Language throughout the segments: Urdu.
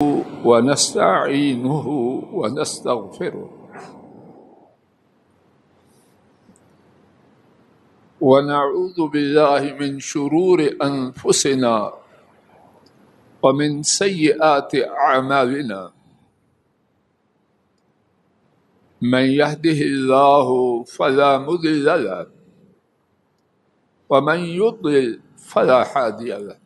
ونستعينه ونستغفره ونعوذ بالله من شرور أنفسنا ومن سيئات أعمالنا من يهده الله فلا مضل له ومن يضلل فلا هادي له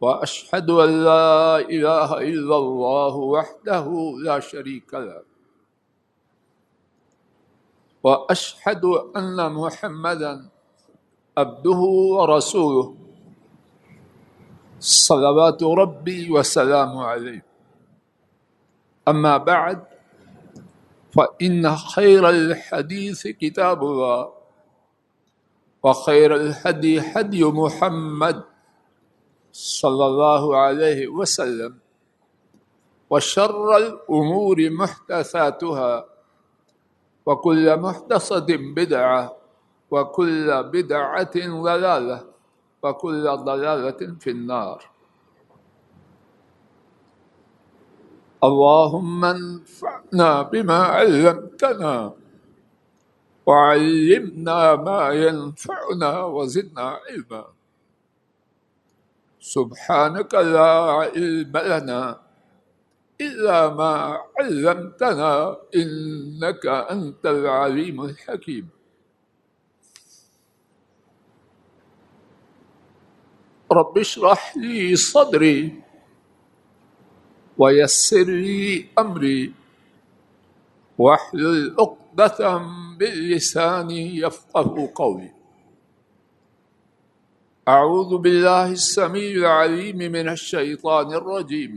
وأشهد أن لا إله إلا الله وحده لا شريك له وأشهد أن محمدا عبده ورسوله صلوات ربي وسلامه عليه أما بعد فإن خير الحديث كتاب الله وخير الهدي هدي محمد صلى الله عليه وسلم وشر الأمور محدثاتها وكل محدثة بدعة وكل بدعة ضلالة وكل ضلالة في النار. اللهم انفعنا بما علمتنا وعلمنا ما ينفعنا وزدنا علما. سبحانك لا علم لنا إلا ما علمتنا إنك أنت العليم الحكيم. رب اشرح لي صدري ويسر لي أمري واحلل عقدة من لساني يفقهوا قولي. أعوذ بالله السميع العليم من الشيطان الرجيم.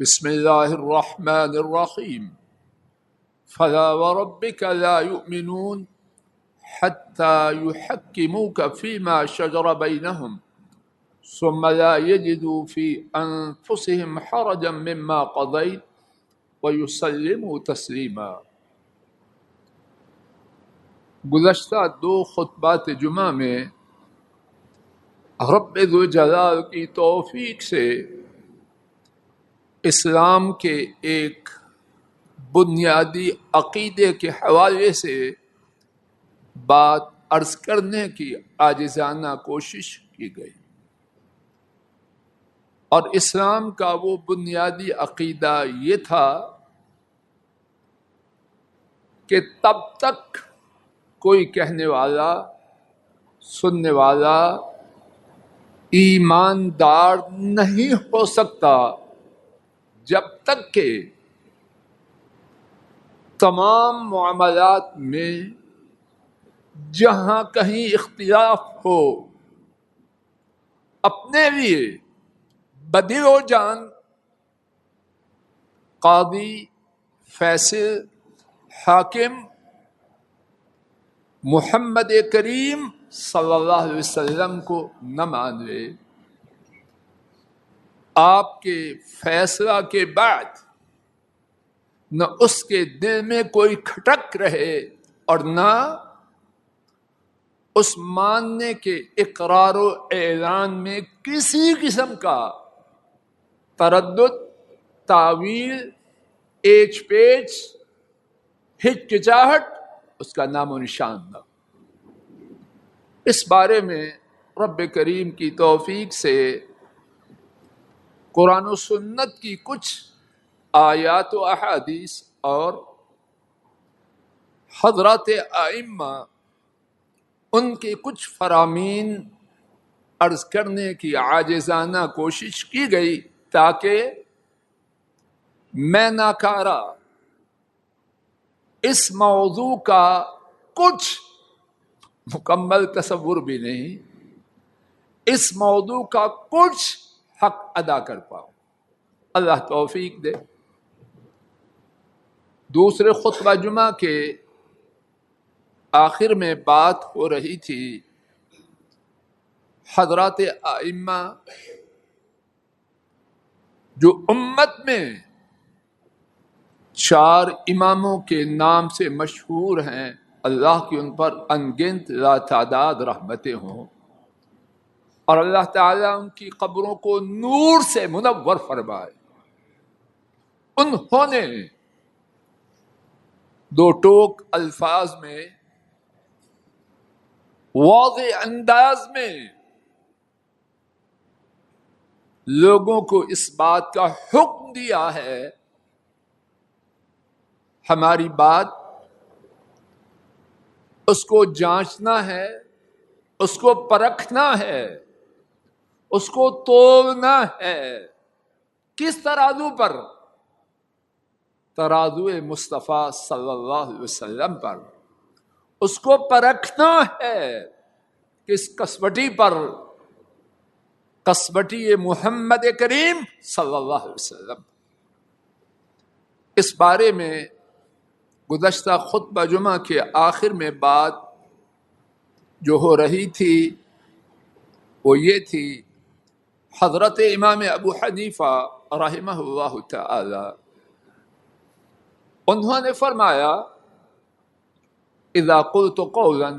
بسم الله الرحمن الرحيم. فلا وربك لا يؤمنون حتى يحكموك فيما شجر بينهم ثم لا يجدوا في أنفسهم حرجا مما قضيت ويسلموا تسلیما. گزشتہ دو خطبات جمعہ میں رب ذوالجلال کی توفیق سے اسلام کے ایک بنیادی عقیدے کے حوالے سے بات عرض کرنے کی عاجزانہ کوشش کی گئی، اور اسلام کا وہ بنیادی عقیدہ یہ تھا کہ تب تک کوئی کہنے والا، سننے والا ایماندار نہیں ہو سکتا جب تک کہ تمام معاملات میں جہاں کہیں اختلاف ہو اپنے لیے بدل و جان قاضی، فیصل، حاکم محمد کریم صلی اللہ علیہ وسلم کو نہ مان لے، آپ کے فیصلہ کے بعد نہ اس کے دل میں کوئی کھٹک رہے اور نہ اس ماننے کے اقرار و اعلان میں کسی قسم کا تردد، تاویل، ایچ پیچ، ہچکچاہٹ اس کا نام و نشان نہ۔ اس بارے میں رب کریم کی توفیق سے قرآن و سنت کی کچھ آیات و احادیث اور حضرات ائمہ ان کے کچھ فرامین عرض کرنے کی عاجزانہ کوشش کی گئی تاکہ میں ناکارہ اس موضوع کا کچھ مکمل تصور بھی نہیں، اس موضوع کا کچھ حق ادا کر پاؤں۔ اللہ توفیق دے۔ دوسرے خطبہ جمعہ کے آخر میں بات ہو رہی تھی حضرات ائمہ جو امت میں 4 اماموں کے نام سے مشہور ہیں، اللہ کی ان پر انگنت لا تعداد رحمتیں ہوں۔ اور اللہ تعالیٰ ان کی قبروں کو نور سے منور فرمائے۔ انہوں نے دو ٹوک الفاظ میں واضح انداز میں لوگوں کو اس بات کا حکم دیا ہے، ہماری بات اس کو جانچنا ہے، اس کو پرکھنا ہے، اس کو تولنا ہے۔ کس ترازو پر؟ ترازو مصطفیٰ صلی اللہ علیہ وسلم پر۔ اس کو پرکھنا ہے کس کسوٹی پر؟ کسوٹی محمد کریم صلی اللہ علیہ وسلم۔ اس بارے میں گزشتہ خطبہ جمعہ کے آخر میں بات جو ہو رہی تھی وہ یہ تھی، حضرت امام ابو حنیفہ رحمہ اللہ تعالی انہوں نے فرمایا، اذا قلت قولا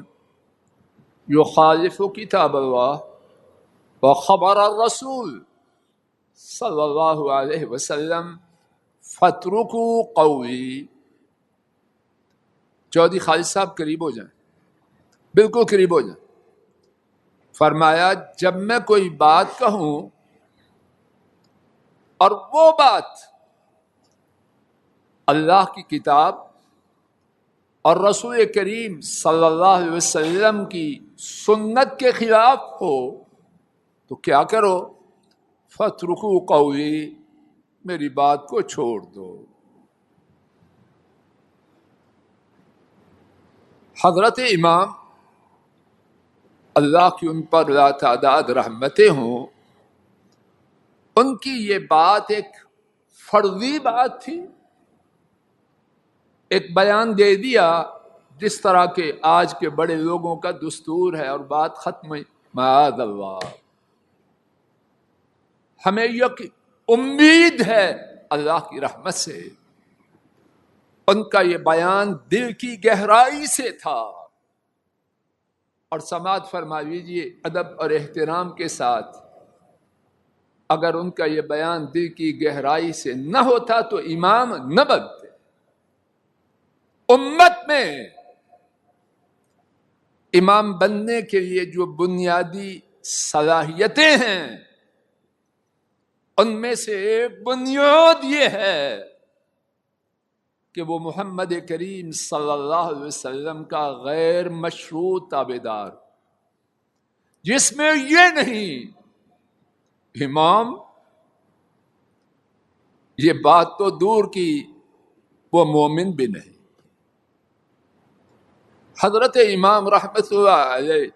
يخالف کتاب اللہ وخبر الرسول صلی اللہ علیہ وسلم فاترکوا قولی۔ چودھری خالد صاحب قریب ہو جائیں، بالکل قریب ہو جائیں۔ فرمایا جب میں کوئی بات کہوں اور وہ بات اللہ کی کتاب اور رسول کریم صلی اللہ علیہ وسلم کی سنت کے خلاف ہو تو کیا کرو؟ فاترکوا قولی، میری بات کو چھوڑ دو۔ حضرت امام اللہ کی ان پر لا تعداد رحمتیں ہوں، ان کی یہ بات ایک فرضی بات تھی، ایک بیان دے دیا جس طرح کے آج کے بڑے لوگوں کا دستور ہے اور بات ختم، معاذ اللہ۔ ہمیں یہ امید ہے اللہ کی رحمت سے، ان کا یہ بیان دل کی گہرائی سے تھا۔ اور سماعت فرما لیجیے ادب اور احترام کے ساتھ، اگر ان کا یہ بیان دل کی گہرائی سے نہ ہوتا تو امام نہ بنتے۔ امت میں امام بننے کے لیے جو بنیادی صلاحیتیں ہیں ان میں سے ایک بنیاد یہ ہے کہ وہ محمد کریم صلی اللہ علیہ وسلم کا غیر مشروط تابعدار، جس میں یہ نہیں امام، یہ بات تو دور کی، وہ مومن بھی نہیں۔ حضرت امام رحمت اللہ علیہ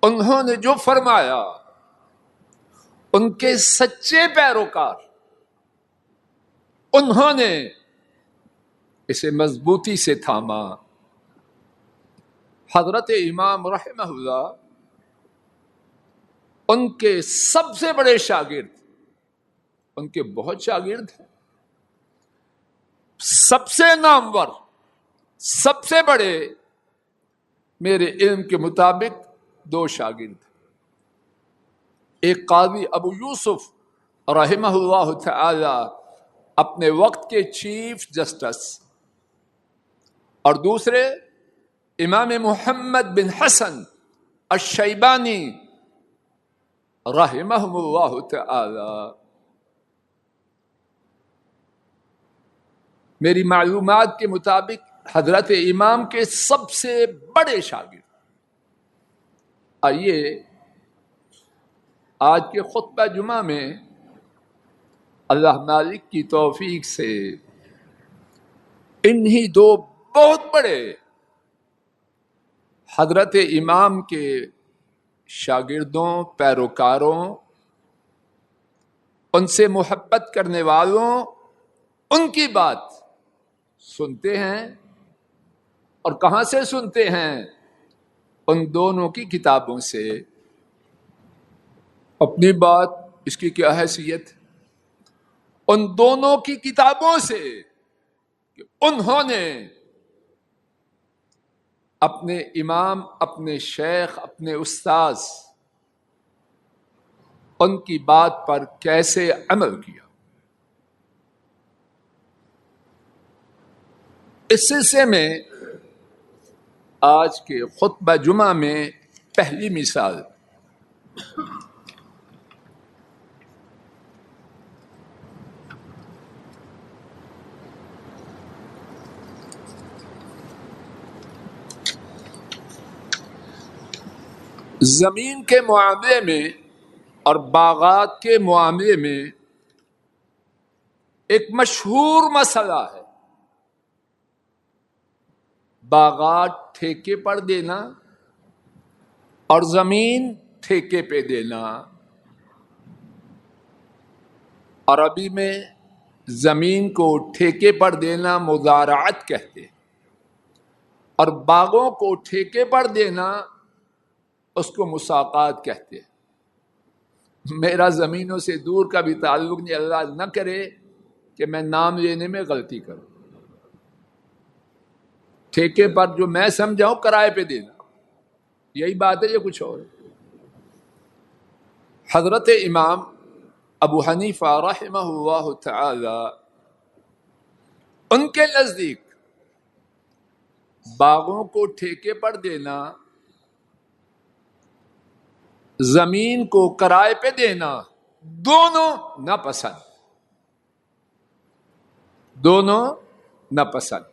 انہوں نے جو فرمایا، ان کے سچے پیروکار انہوں نے اسے مضبوطی سے تھاما۔ حضرت امام رحمہ اللہ ان کے سب سے بڑے شاگرد، ان کے بہت شاگرد ہیں، سب سے نامور، سب سے بڑے میرے علم کے مطابق دو شاگرد، ایک قاضی ابو یوسف رحمہ اللہ تعالی اپنے وقت کے چیف جسٹس، اور دوسرے امام محمد بن حسن الشیبانی رحمہم اللہ تعالی۔ میری معلومات کے مطابق حضرت امام کے سب سے بڑے شاگرد۔ آئیے آج کے خطبہ جمعہ میں اللہ مالک کی توفیق سے انہی دو بہت بڑے حضرت امام کے شاگردوں، پیروکاروں، ان سے محبت کرنے والوں، ان کی بات سنتے ہیں۔ اور کہاں سے سنتے ہیں؟ ان دونوں کی کتابوں سے۔ اپنی بات اس کی کیا حیثیت؟ ان دونوں کی کتابوں سے کہ انہوں نے اپنے امام، اپنے شیخ، اپنے استاذ، ان کی بات پر کیسے عمل کیا. اس سلسلے میں آج کے خطبہ جمعہ میں پہلی مثال زمین کے معاملے میں اور باغات کے معاملے میں ایک مشہور مسئلہ ہے. باغات ٹھیکے پر دینا اور زمین ٹھیکے پہ دینا. عربی میں زمین کو ٹھیکے پر دینا مزارعت کہتے ہیں، اور باغوں کو ٹھیکے پر دینا اس کو مساقات کہتے ہیں. میرا زمینوں سے دور کا بھی تعلق نہیں، اللہ نہ کرے کہ میں نام لینے میں غلطی کروں. ٹھیکے پر جو میں سمجھاؤں کرائے پہ دینا، یہی بات ہے، یہ کچھ اور. حضرت امام ابو حنیفہ رحمہ اللہ تعالی، ان کے نزدیک باغوں کو ٹھیکے پر دینا، زمین کو کرائے پہ دینا، دونوں ناپسند، دونوں ناپسند.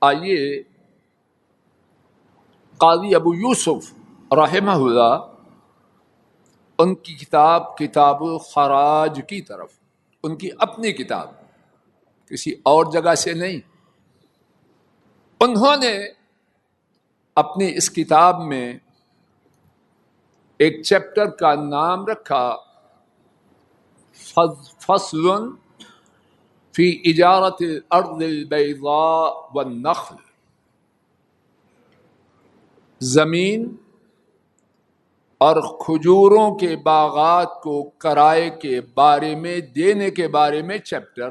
آئیے قاضی ابو یوسف رحمہ اللہ، ان کی کتاب کتاب الخراج کی طرف، ان کی اپنی کتاب، کسی اور جگہ سے نہیں. انہوں نے اپنی اس کتاب میں ایک چیپٹر کا نام رکھا فصل فی اجارت الارض البیضاء والنخل. زمین اور کھجوروں کے باغات کو کرائے کے بارے میں دینے کے بارے میں چیپٹر.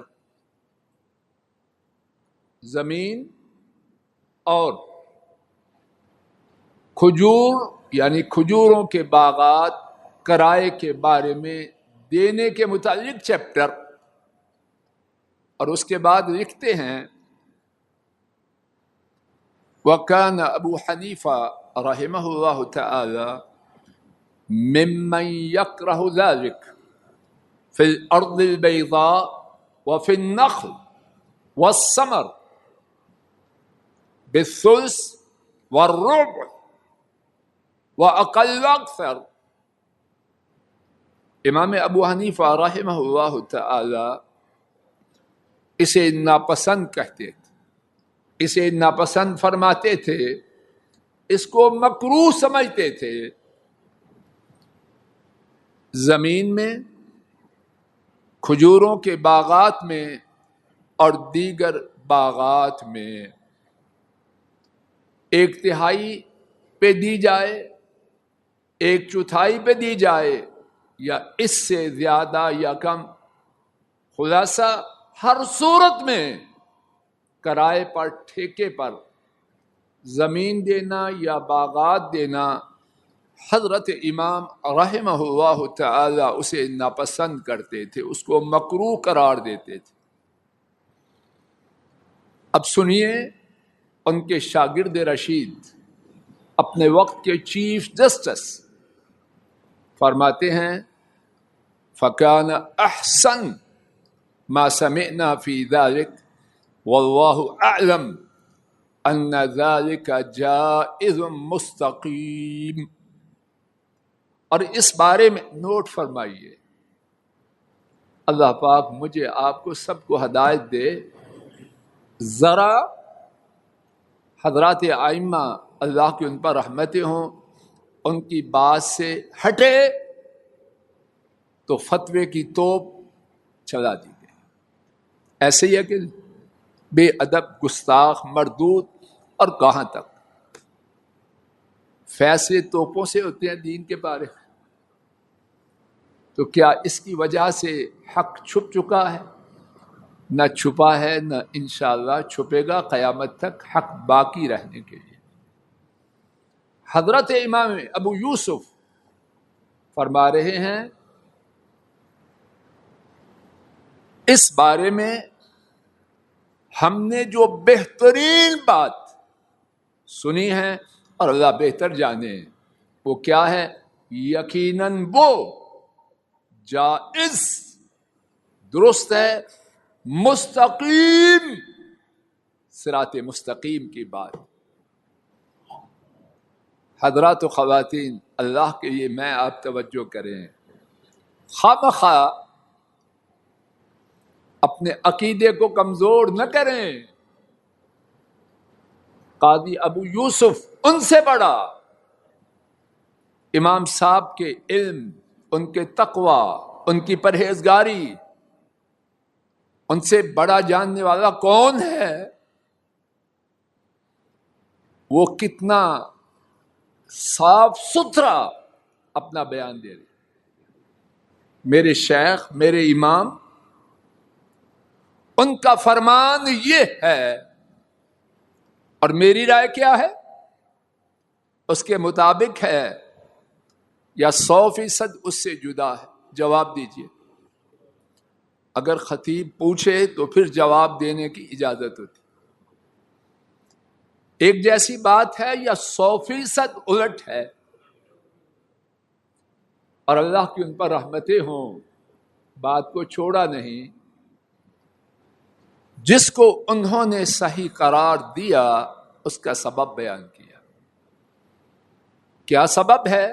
زمین اور کھجور یعنی کھجوروں کے باغات کرائے کے بارے میں دینے کے متعلق چیپٹر. اور اس کے بعد لکھتے ہیں وَكَانَ أَبُو حَنِيفَةَ رَحِمَهُ اللَّهُ تَعَالَى مِمَّنْ يَكْرَهُ ذَلِكَ فِي الْأَرْضِ الْبَيْضَاءِ وَفِي النَّخْلِ وَالثَّمَرِ بِالثُّلُثِ وَالرُّبُعِ وَأَقَلُّ أَكْثَرُ. امام ابو حنیفہ رحمہ اللہ تعالی اسے ناپسند کہتے تھے، اسے ناپسند فرماتے تھے، اس کو مکروہ سمجھتے تھے. زمین میں، کھجوروں کے باغات میں اور دیگر باغات میں 1/3 پہ دی جائے، 1/4 پہ دی جائے، یا اس سے زیادہ یا کم، خلاصہ ہر صورت میں کرائے پر، ٹھیکے پر زمین دینا یا باغات دینا، حضرت امام رحمہ اللہ تعالی اسے ناپسند کرتے تھے، اس کو مکروہ قرار دیتے تھے. اب سنیے ان کے شاگرد رشید، اپنے وقت کے چیف جسٹس، فرماتے ہیں فَكَانَ أَحْسَنَ مَا سَمِعْنَا فِي ذَلِكَ وَاللَّهُ أَعْلَمُ أَنَّ ذَلِكَ جَائِزٌ مُسْتَقِيمٌ. اور اس بارے میں نوٹ فرمائیے، اللہ پاک مجھے آپ کو سب کو ہدایت دے. ذرا حضرات ائمہ اللہ کی ان پر رحمتیں ہوں، ان کی بات سے ہٹے تو فتوے کی توپ چلا دی گئی. ایسے ہی ہے کہ بے ادب، گستاخ، مردود، اور کہاں تک فیصلے توپوں سے ہوتے ہیں دین کے بارے میں. تو کیا اس کی وجہ سے حق چھپ چکا ہے؟ نہ چھپا ہے، نہ انشاءاللہ چھپے گا قیامت تک، حق باقی رہنے کے لیے. حضرت امام ابو یوسف فرما رہے ہیں اس بارے میں ہم نے جو بہترین بات سنی ہے اور اللہ بہتر جانے وہ کیا ہے، یقیناً وہ جائز درست ہے، مستقیم صراط مستقیم کی بات۔ حضرات و خواتین، اللہ کے لیے میں آپ توجہ کریں، خواہ اپنے عقیدے کو کمزور نہ کریں۔ قاضی ابو یوسف ان سے بڑا، امام صاحب کے علم، ان کے تقوی، ان کی پرہیزگاری، ان سے بڑا جاننے والا کون ہے؟ وہ کتنا صاف ستھرا اپنا بیان دے رہے۔ میرے شیخ، میرے امام، ان کا فرمان یہ ہے اور میری رائے کیا ہے، اس کے مطابق ہے یا 100% اس سے جدا ہے؟ جواب دیجئے۔ اگر خطیب پوچھے تو پھر جواب دینے کی اجازت ہوتی۔ ایک جیسی بات ہے یا 100% الٹ ہے؟ اور اللہ کی ان پر رحمتیں ہوں، بات کو چھوڑا نہیں۔ جس کو انہوں نے صحیح قرار دیا اس کا سبب بیان کیا۔ کیا سبب ہے؟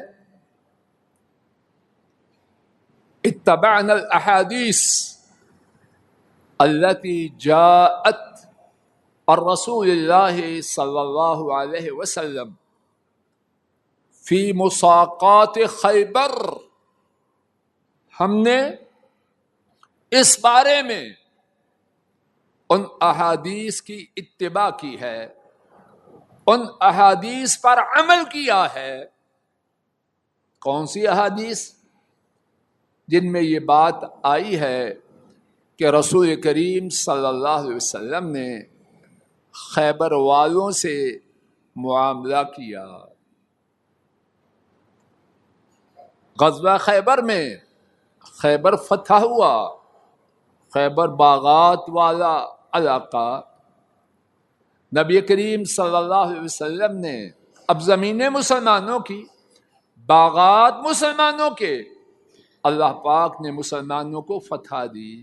اتبعنا الاحادیث التي جاءت الرسول اللہ صلی اللہ علیہ وسلم فی مساقات خیبر۔ ہم نے اس بارے میں ان احادیث کی اتباع کی ہے، ان احادیث پر عمل کیا ہے۔ کون سی احادیث؟ جن میں یہ بات آئی ہے کہ رسول کریم صلی اللہ علیہ وسلم نے خیبر والوں سے معاملہ کیا۔ غزوہ خیبر میں خیبر فتح ہوا، خیبر باغات والا علاقہ، نبی کریم صلی اللہ علیہ وسلم نے اب زمینیں مسلمانوں کی، باغات مسلمانوں کے، اللہ پاک نے مسلمانوں کو فتح دی۔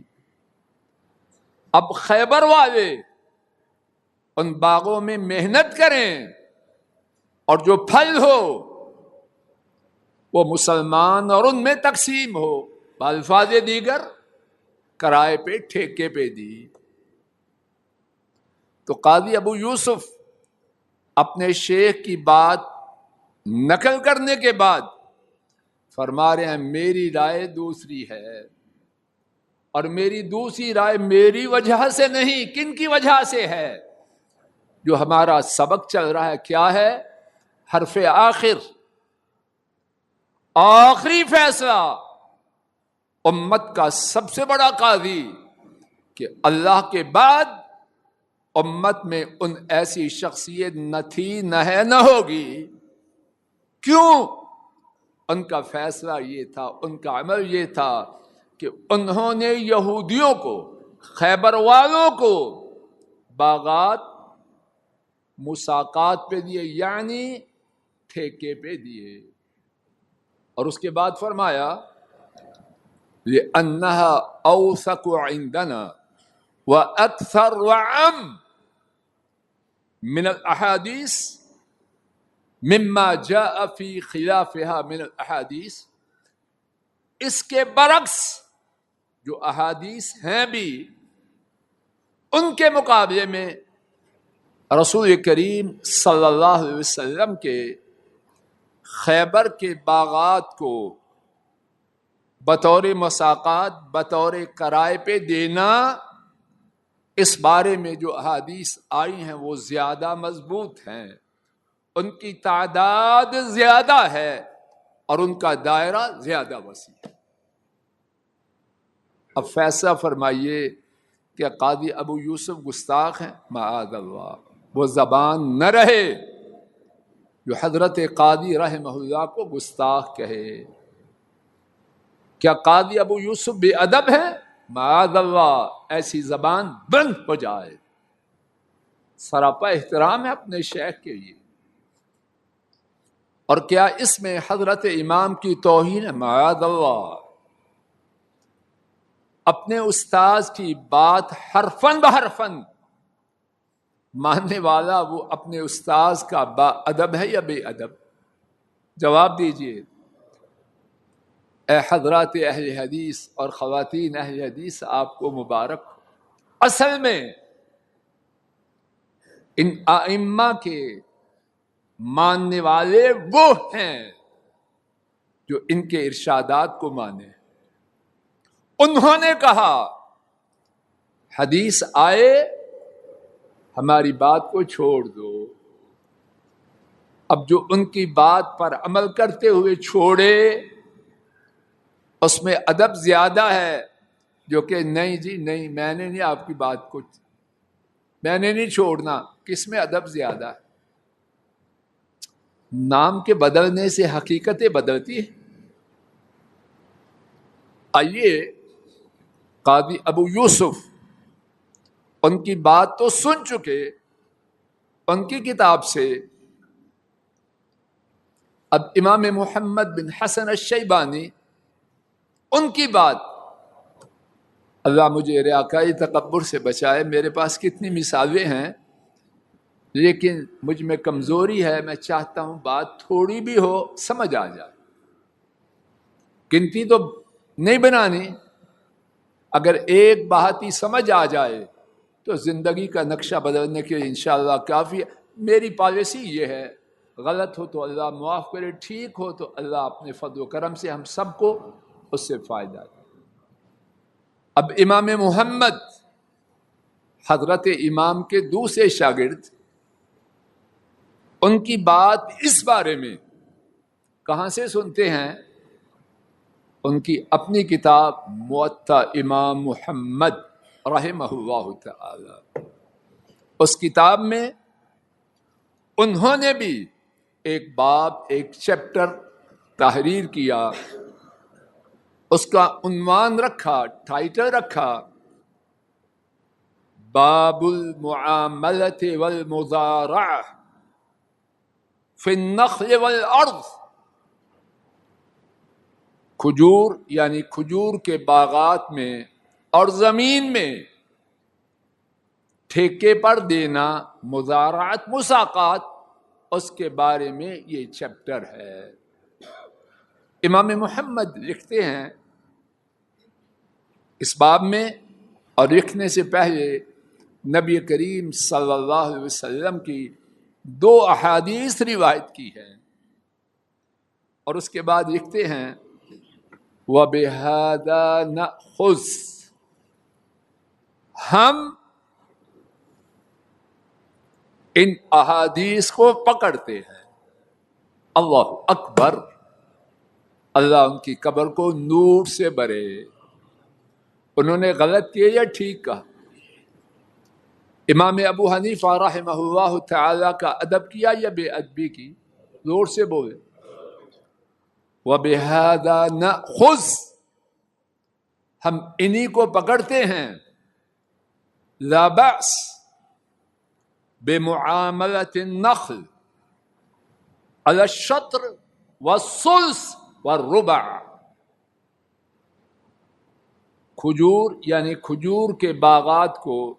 اب خیبر والے ان باغوں میں محنت کریں اور جو پھل ہو وہ مسلمان اور ان میں تقسیم ہو، بالفاظ دیگر کرائے پہ، ٹھیکے پہ دی۔ تو قاضی ابو یوسف اپنے شیخ کی بات نقل کرنے کے بعد فرما رہے ہیں میری رائے دوسری ہے، اور میری دوسری رائے میری وجہ سے نہیں، کن کی وجہ سے ہے؟ جو ہمارا سبق چل رہا ہے کیا ہے؟ حرف آخر، آخری فیصلہ، امت کا سب سے بڑا قاضی، کہ اللہ کے بعد امت میں ان ایسی شخصیت نہ تھی، نہ ہے، نہ ہوگی۔ کیوں؟ ان کا فیصلہ یہ تھا، ان کا عمل یہ تھا کہ انہوں نے یہودیوں کو، خیبر والوں کو باغات مساقات پہ دیے، یعنی ٹھیکے پہ دیے۔ اور اس کے بعد فرمایا لِأَنَّهَا أَوْثَقُ عِنْدَنَا وَأَكْثَرُ وَعَمْ من الأحاديث مما جاء في خلافها من الأحاديث۔ اس کے برعکس جو احادیث ہیں بھی، ان کے مقابلے میں رسول کریم صلی اللہ علیہ وسلم کے خیبر کے باغات کو بطور مساقات، بطور کرائے پہ دینا، اس بارے میں جو احادیث آئی ہیں وہ زیادہ مضبوط ہیں، ان کی تعداد زیادہ ہے اور ان کا دائرہ زیادہ وسیع ہے۔ اب فیصلہ فرمائیے کہ قاضی ابو یوسف گستاخ ہیں؟ معاذ اللہ، وہ زبان نہ رہے۔ جو حضرت قاضی رحمہ اللہ کو گستاخ کہے. کیا قاضی ابو یوسف بے ادب ہے؟ معاذ اللہ، ایسی زبان بند ہو جائے. سراپا احترام ہے اپنے شیخ کے لیے. اور کیا اس میں حضرت امام کی توہین ہے؟ معاذ اللہ. اپنے استاذ کی بات حرفاً بحرفاً ماننے والا وہ اپنے استاذ کا با ادب ہے یا بے ادب؟ جواب دیجئے. اے حضرات اہل حدیث اور خواتین اہل حدیث، آپ کو مبارک. اصل میں ان ائمہ کے ماننے والے وہ ہیں جو ان کے ارشادات کو مانے. انہوں نے کہا حدیث آئے ہماری بات کو چھوڑ دو. اب جو ان کی بات پر عمل کرتے ہوئے چھوڑے اس میں ادب زیادہ ہے. جو کہ نہیں جی نہیں، میں نے نہیں آپ کی بات کو، میں نے نہیں چھوڑنا. کس میں ادب زیادہ ہے؟ نام کے بدلنے سے حقیقتیں بدلتی ہے. آئیے قاضی ابو یوسف، ان کی بات تو سن چکے ان کی کتاب سے. اب امام محمد بن حسن الشیبانی، ان کی بات. اللہ مجھے ریاکاری تکبر سے بچائے. میرے پاس کتنی مثالیں ہیں لیکن مجھ میں کمزوری ہے. میں چاہتا ہوں بات تھوڑی بھی ہو سمجھ آ جائے. گنتی تو نہیں بنانی. اگر ایک بات ہی سمجھ آ جائے تو زندگی کا نقشہ بدلنے کے لیے انشاءاللہ کافی ہے. میری پالیسی یہ ہے، غلط ہو تو اللہ معاف کرے، ٹھیک ہو تو اللہ اپنے فضل و کرم سے ہم سب کو اس سے فائدہ دے. اب امام محمد، حضرت امام کے دوسرے شاگرد، ان کی بات اس بارے میں کہاں سے سنتے ہیں؟ ان کی اپنی کتاب موطا امام محمد رحمہ اللہ تعالی. اس کتاب میں انہوں نے بھی ایک باب، ایک چیپٹر تحریر کیا. اس کا عنوان رکھا، ٹائٹل رکھا، باب المعاملۃ والمزارعہ فی النخل والارض. کھجور یعنی کھجور کے باغات میں اور زمین میں ٹھیکے پر دینا، مزارعت، مساقات، اس کے بارے میں یہ چیپٹر ہے. امام محمد لکھتے ہیں اس باب میں، اور لکھنے سے پہلے نبی کریم صلی اللہ علیہ وسلم کی 2 احادیث روایت کی ہیں، اور اس کے بعد لکھتے ہیں وَبِهَذَا نَأْخُذُ، ہم ان احادیث کو پکڑتے ہیں. اللہ اکبر. اللہ ان کی قبر کو نور سے بھرے. انہوں نے غلط کیا یا ٹھیک کہا؟ امام ابو حنیفہ رحمہ اللہ تعالی کا ادب کیا یا بے ادبی کی؟ زور سے بولے. وَبِهَذَا نَأْخُذُ، ہم انہی کو پکڑتے ہیں. لا بأس بمعاملة النخل على الشطر والثلث والربع. کھجور یعنی کھجور کے باغات کو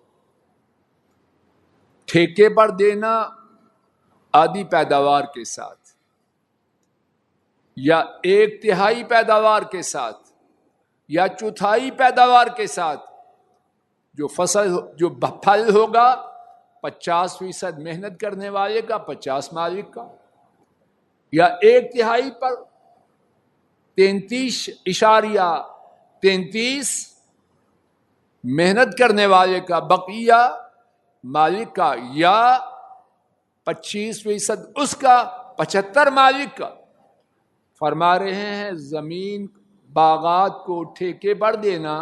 ٹھیکے پر دینا آدھی پیداوار کے ساتھ، یا 1/3 پیداوار کے ساتھ، یا 1/4 پیداوار کے ساتھ. جو فصل، جو پھل ہوگا 50% محنت کرنے والے کا، 50 مالک کا. یا 1/3 پر 33.33 محنت کرنے والے کا، بقیہ مالک کا. یا 25% اس کا، 75 مالک کا. فرما رہے ہیں زمین، باغات کو ٹھیکے پر دینا،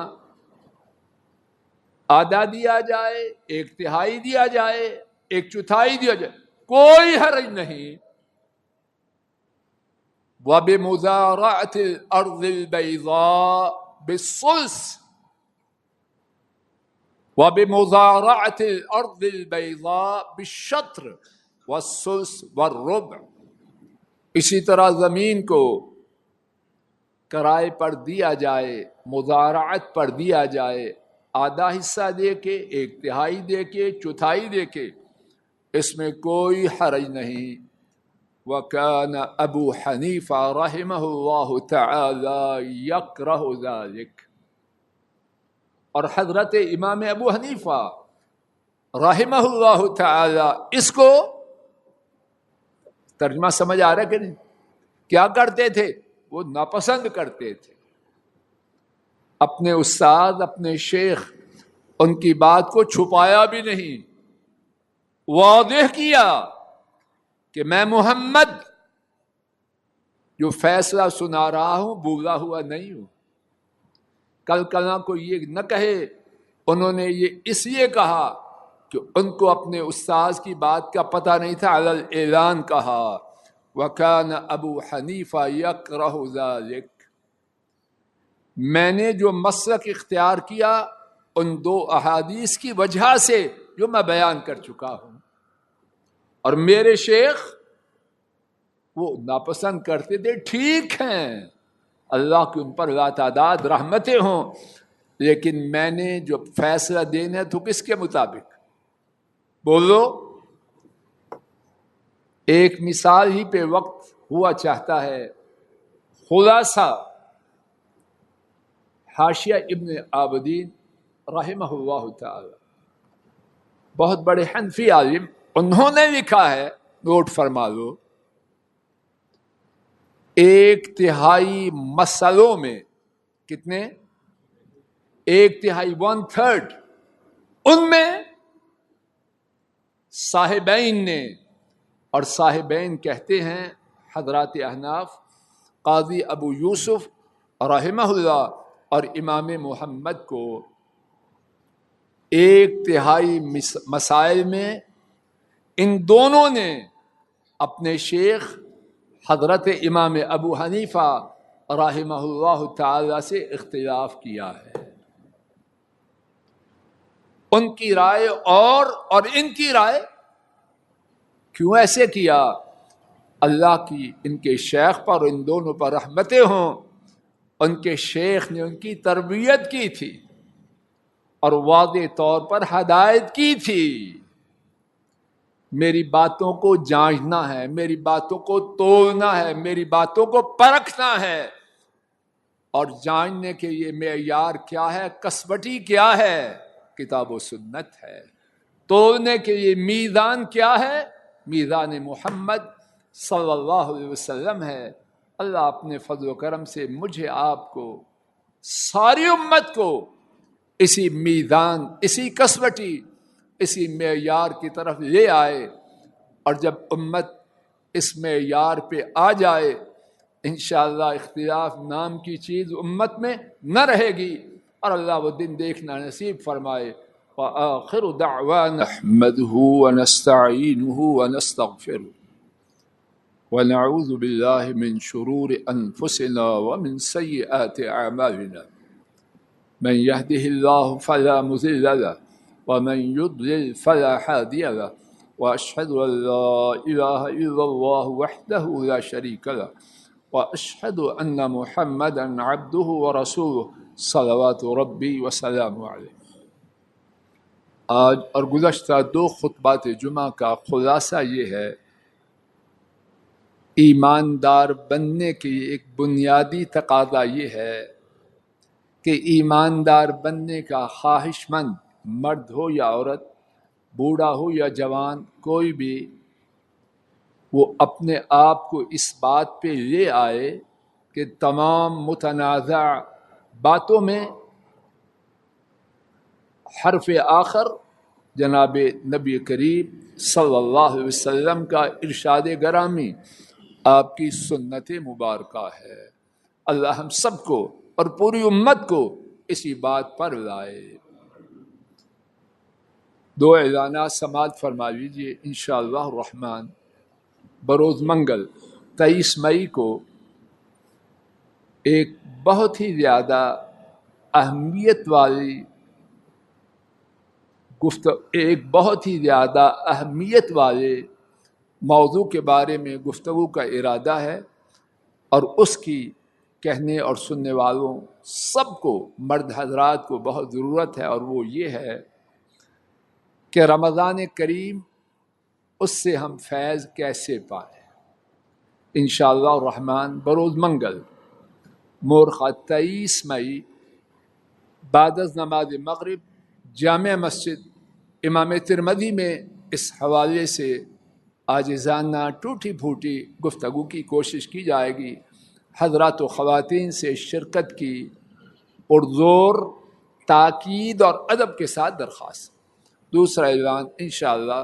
آدھا دیا جائے، 1/3 دیا جائے، 1/4 دیا جائے، کوئی حرج نہیں. وبمزارعة الأرض البيضاء بالصلص وبمزارعة الأرض البيضاء بالشطر والثلث والربع. اسی طرح زمین کو کرائے پر دیا جائے، مزارعت پر دیا جائے، آدھا حصہ دے کے، ایک تہائی دے کے، چوتھائی دے کے، اس میں کوئی حرج نہیں. وَكَانَ أَبُو حَنِيفَةَ رَحِمَهُ اللَّهُ تَعَالَى يَكْرَهُ ذَلِكَ. اور حضرت امام ابو حنیفہ رحمہ اللہ تعالی اس کو ترجمہ سمجھ آ رہا ہے کہ نہیں؟ کیا کرتے تھے؟ وہ ناپسند کرتے تھے. اپنے استاد، اپنے شیخ، ان کی بات کو چھپایا بھی نہیں، واضح کیا کہ میں محمد جو فیصلہ سنا رہا ہوں بھولا ہوا نہیں ہوں. کل کلا کو یہ نہ کہے انہوں نے یہ اس لیے کہا کہ ان کو اپنے استاذ کی بات کا پتہ نہیں تھا، علی الاعلان کہا. وَكَانَ أَبُو حَنِيفَةَ يَكْرَهُ ذَلِكَ. میں نے جو مسلک اختیار کیا ان دو احادیث کی وجہ سے جو میں بیان کر چکا ہوں، اور میرے شیخ وہ ناپسند کرتے تھے. ٹھیک ہیں، اللہ کی ان پر لاتعداد رحمتیں ہوں، لیکن میں نے جو فیصلہ دینا تو کس کے مطابق؟ بولو. ایک مثال ہی پہ وقت ہوا چاہتا ہے. خلاصہ حاشیہ ابن عابدین رحمہ اللہ تعالی، بہت بڑے حنفی عالم، انہوں نے لکھا ہے، نوٹ فرما لو، ایک تہائی مسئلوں میں کتنے؟ ایک تہائی، 1/3 ان میں صاحبین نے، اور صاحبین کہتے ہیں حضرات احناف، قاضی ابو یوسف رحمہ اللہ اور امام محمد کو، ایک تہائی مسائل میں ان دونوں نے اپنے شیخ حضرت امام ابو حنیفہ رحمہ اللہ تعالی سے اختلاف کیا ہے. ان کی رائے اور ان کی رائے. کیوں ایسے کیا؟ اللہ کی ان کے شیخ پر، ان دونوں پر رحمتیں ہوں. ان کے شیخ نے ان کی تربیت کی تھی اور واضح طور پر ہدایت کی تھی. میری باتوں کو جانچنا ہے، میری باتوں کو تولنا ہے، میری باتوں کو پرکھنا ہے، اور جاننے کے یہ معیار کیا ہے، کسوٹی کیا ہے؟ کتاب و سنت ہے. تولنے کے یہ میزان کیا ہے؟ میزان محمد صلی اللہ علیہ وسلم ہے. اللہ اپنے فضل و کرم سے مجھے، آپ کو، ساری امت کو اسی میزان، اسی کسوٹی، اسی معیار کی طرف لے آئے. اور جب امت اس معیار پہ آ جائے انشاءاللہ اختلاف نام کی چیز امت میں نہ رہے گی، اور اللہ وہ دن دیکھنا نصیب فرمائے. وآخر دعوانا نحمده ونستعینه ونستغفره ونعوذ بالله من شرور أنفسنا ومن سيئات أعمالنا، من يهده الله فلا مضل له ومن يضلل فلا هادي له، وأشهد أن لا إله إلا الله وحده لا شريك له، وأشهد أن محمدا عبده ورسوله صلوات ربي وسلامه عليه. آج اور گزشتہ 2 خطبات جمعہ کا خلاصہ یہ ہے، ایماندار بننے کی ایک بنیادی تقاضا یہ ہے کہ ایماندار بننے کا خواہش مند مرد ہو یا عورت، بوڑھا ہو یا جوان، کوئی بھی، وہ اپنے آپ کو اس بات پہ لے آئے کہ تمام متنازع باتوں میں حرف آخر جناب نبی کریم صلی اللہ علیہ وسلم کا ارشاد گرامی، آپ کی سنت مبارکہ ہے. اللہ ہم سب کو اور پوری امت کو اسی بات پر لائے. 2 اعلانات سماعت فرما لیجیے. انشاءاللہ الرحمن بروز منگل 23 مئی کو ایک بہت ہی زیادہ اہمیت والی ایک بہت ہی زیادہ اہمیت والے موضوع کے بارے میں گفتگو کا ارادہ ہے، اور اس کی کہنے اور سننے والوں سب کو، مرد حضرات کو بہت ضرورت ہے، اور وہ یہ ہے کہ رمضان کریم، اس سے ہم فیض کیسے پائیں۔ انشاءاللہ الرحمن بروز منگل مورخہ 23 مئی بعد از نماز مغرب جامع مسجد امام ترمذی میں اس حوالے سے عاجزانہ ٹوٹی پھوٹی گفتگو کی کوشش کی جائے گی۔ حضرات و خواتین سے شرکت کی پرزور تاکید اور ادب کے ساتھ درخواست۔ دوسرا اعلان انشاءاللہ